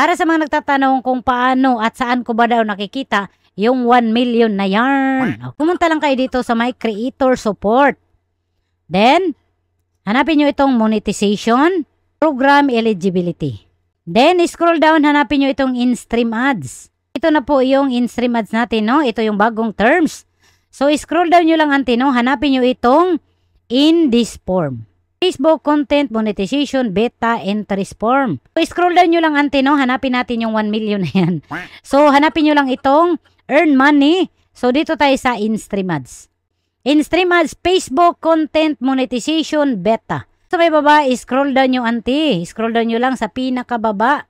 Para sa mga nagtatanong kung paano at saan ko ba daw nakikita yung 1 million na yarn. Pumunta lang kayo dito sa my creator support. Then, hanapin nyo itong monetization, program eligibility. Then, scroll down, hanapin nyo itong in-stream ads. Ito na po yung in-stream ads natin, no? Ito yung bagong terms. So, scroll down nyo lang, ante, no? Hanapin nyo itong in this form. Facebook Content Monetization Beta Entries Form. So, scroll down nyo lang, ante, no? Hanapin natin yung 1 million na yan. So, hanapin nyo lang itong earn money. So, dito tayo sa in-stream ads. In-stream ads, Facebook Content Monetization Beta. Sa may baba, scroll down nyo, ante. Scroll down nyo lang sa pinakababa.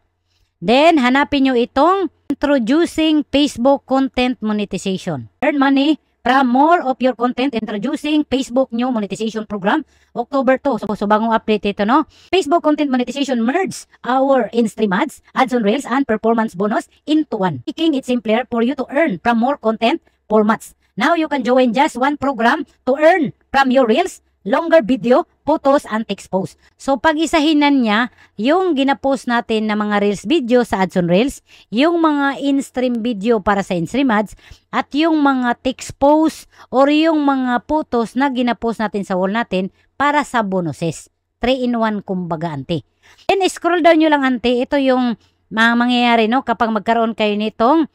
Then, hanapin nyo itong Introducing Facebook Content Monetization. Earn money from more of your content. Introducing Facebook New Monetization Program. October 2. So bagong update ito, no? Facebook Content Monetization merge our in-stream ads, ads on Reels, and performance bonus into one, making it simpler for you to earn from more content formats. Now, you can join just one program to earn from your Reels, longer video, photos, and text post. So, pag-isahinan niya yung ginapost natin na mga Reels video sa Ads on Reels, yung mga in-stream video para sa in-stream ads, at yung mga text post or yung mga photos na ginapost natin sa wall natin para sa bonuses. 3-in-1 kumbaga, ante. Then, scroll down nyo lang, ante. Ito yung mangyayari, no? Kapag magkaroon kayo nitong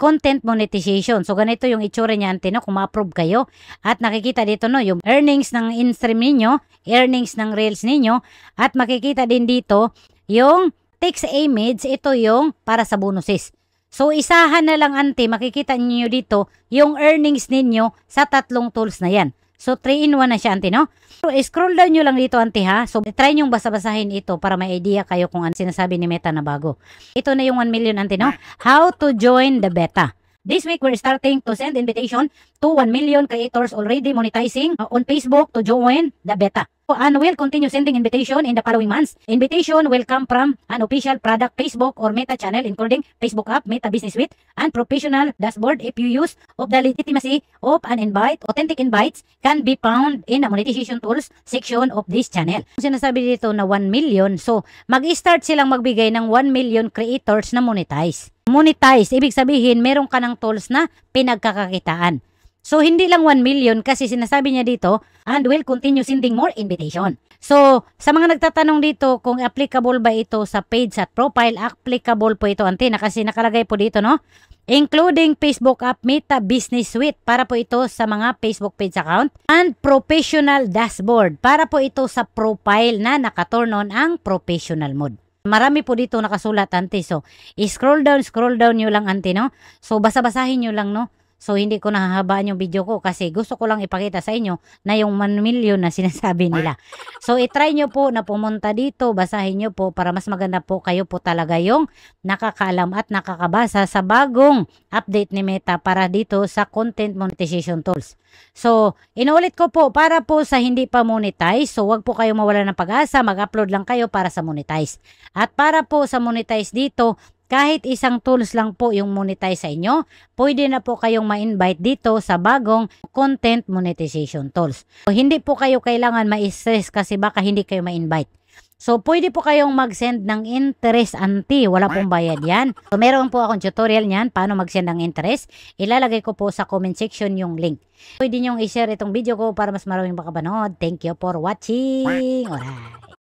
content monetization. So, ganito yung itsura niya, ante, no? Kung ma-approve kayo. At nakikita dito, no? Yung earnings ng in-stream ninyo, earnings ng Reels ninyo, at makikita din dito yung text image. Ito yung para sa bonuses. So, isahan na lang, ante. Makikita niyo dito yung earnings ninyo sa tatlong tools na yan. So, 3-in-1 na siya, ante, no? So, scroll down nyo lang dito, ante, ha? So, try nyong basa-basahin ito para may idea kayo kung ano sinasabi ni Meta na bago. Ito na yung 1 million, ante, no? How to join the beta. This week, we're starting to send invitation to 1 million creators already monetizing on Facebook to join the beta. And we'll continue sending invitation in the following months. Invitation will come from an official product Facebook or Meta channel, including Facebook app, Meta Business Suite, and professional dashboard. If you use of the legitimacy of an invite, authentic invites can be found in the monetization tools section of this channel. Sinasabi dito na 1 million. So, mag-start silang magbigay ng 1 million creators na monetize. Monetize, ibig sabihin, meron ka ng tools na pinagkakakitaan. So, hindi lang 1 million kasi sinasabi niya dito, and will continue sending more invitation. So, sa mga nagtatanong dito kung applicable ba ito sa page at profile, applicable po ito, ante, na kasi nakalagay po dito, no? Including Facebook app, Meta Business Suite, para po ito sa mga Facebook page account, and professional dashboard, para po ito sa profile na nakaturn on ang professional mode. Marami po dito nakasulat, ante. So, scroll down nyo lang, ante, no? So, basa-basahin nyo lang, no? So, hindi ko nahahabaan yung video ko kasi gusto ko lang ipakita sa inyo na yung 1 million na sinasabi nila. So, itry nyo po na pumunta dito, basahin nyo po para mas maganda po kayo po talaga yung nakakaalam at nakakabasa sa bagong update ni Meta para dito sa content monetization tools. So, inuulit ko po para po sa hindi pa monetize. So, wag po kayo mawala ng pag-asa, mag-upload lang kayo para sa monetize. At para po sa monetize dito, kahit isang tools lang po yung monetize sa inyo, pwede na po kayong ma-invite dito sa bagong content monetization tools. So, hindi po kayo kailangan ma-stress kasi baka hindi kayo ma-invite. So, pwede po kayong mag-send ng interest, ante. Wala pong bayad yan. So, meron po akong tutorial niyan, paano mag-send ng interest. Ilalagay ko po sa comment section yung link. Pwede niyong i-share itong video ko para mas maraming makapanood. Thank you for watching. Alright.